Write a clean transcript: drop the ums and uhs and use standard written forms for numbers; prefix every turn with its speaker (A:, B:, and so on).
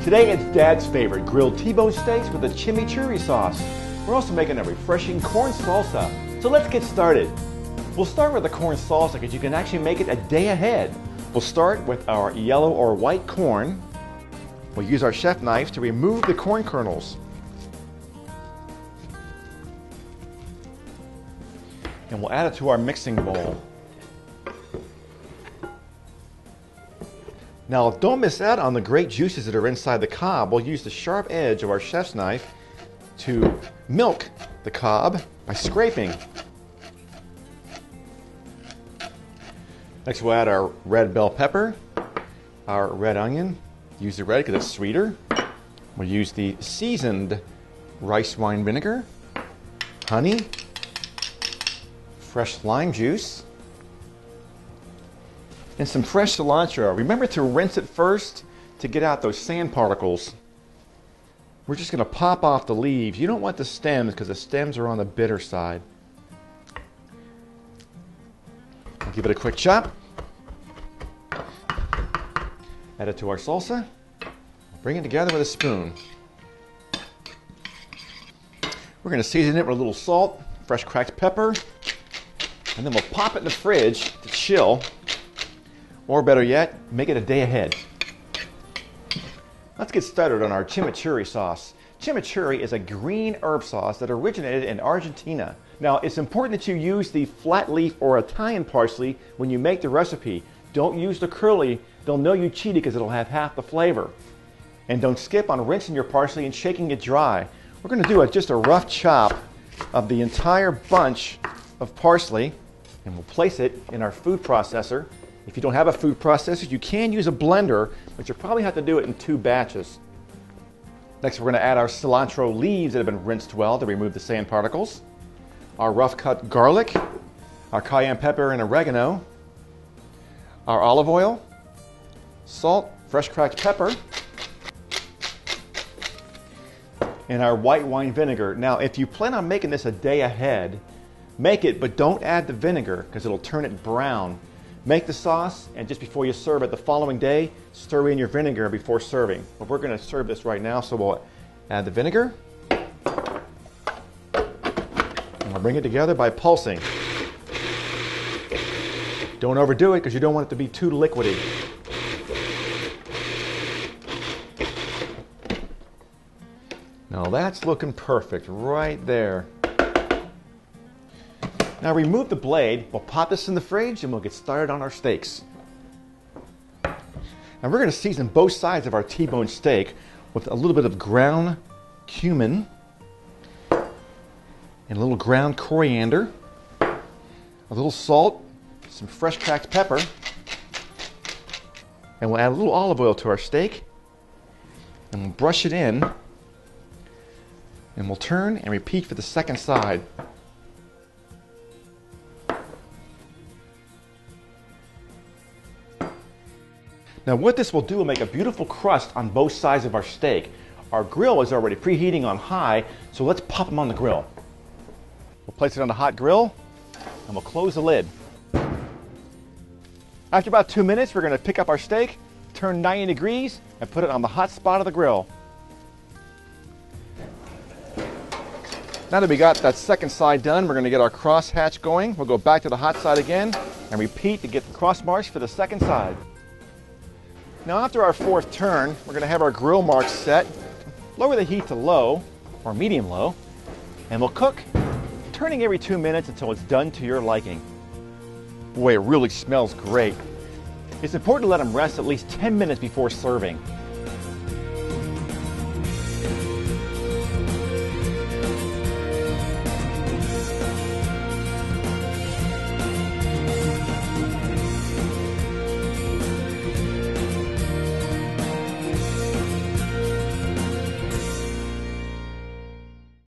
A: Today it's Dad's favorite, grilled T-bone steaks with a chimichurri sauce. We're also making a refreshing corn salsa. So let's get started. We'll start with the corn salsa because you can actually make it a day ahead. We'll start with our yellow or white corn. We'll use our chef knife to remove the corn kernels. And we'll add it to our mixing bowl. Now don't miss out on the great juices that are inside the cob. We'll use the sharp edge of our chef's knife to milk the cob by scraping. Next we'll add our red bell pepper, our red onion. Use the red because it's sweeter. We'll use the seasoned rice wine vinegar, honey, fresh lime juice, and some fresh cilantro. Remember to rinse it first to get out those sand particles. We're just going to pop off the leaves. You don't want the stems because the stems are on the bitter side. I'll give it a quick chop. Add it to our salsa. Bring it together with a spoon. We're going to season it with a little salt, fresh cracked pepper, and then we'll pop it in the fridge to chill. Or better yet, make it a day ahead. Let's get started on our chimichurri sauce. Chimichurri is a green herb sauce that originated in Argentina. Now, it's important that you use the flat leaf or Italian parsley when you make the recipe. Don't use the curly. They'll know you cheated because it'll have half the flavor. And don't skip on rinsing your parsley and shaking it dry. We're going to do just a rough chop of the entire bunch of parsley, and we'll place it in our food processor. If you don't have a food processor, you can use a blender, but you'll probably have to do it in 2 batches. Next, we're going to add our cilantro leaves that have been rinsed well to remove the sand particles, our rough cut garlic, our cayenne pepper and oregano, our olive oil, salt, fresh cracked pepper, and our white wine vinegar. Now, if you plan on making this a day ahead, make it, but don't add the vinegar because it'll turn it brown. Make the sauce, and just before you serve it the following day, stir in your vinegar before serving. But we're going to serve this right now, so we'll add the vinegar. And we'll bring it together by pulsing. Don't overdo it because you don't want it to be too liquidy. Now that's looking perfect right there. Now remove the blade, we'll pop this in the fridge and we'll get started on our steaks. Now we're going to season both sides of our T-bone steak with a little bit of ground cumin and a little ground coriander, a little salt, some fresh cracked pepper, and we'll add a little olive oil to our steak and we'll brush it in and we'll turn and repeat for the second side. Now what this will do will make a beautiful crust on both sides of our steak. Our grill is already preheating on high, so let's pop them on the grill. We'll place it on the hot grill and we'll close the lid. After about 2 minutes, we're going to pick up our steak, turn 90 degrees, and put it on the hot spot of the grill. Now that we got that second side done, we're going to get our cross hatch going. We'll go back to the hot side again and repeat to get the cross marks for the second side. Now after our 4th turn, we're going to have our grill marks set. Lower the heat to low, or medium low, and we'll cook, turning every 2 minutes until it's done to your liking. Boy, it really smells great. It's important to let them rest at least 10 minutes before serving.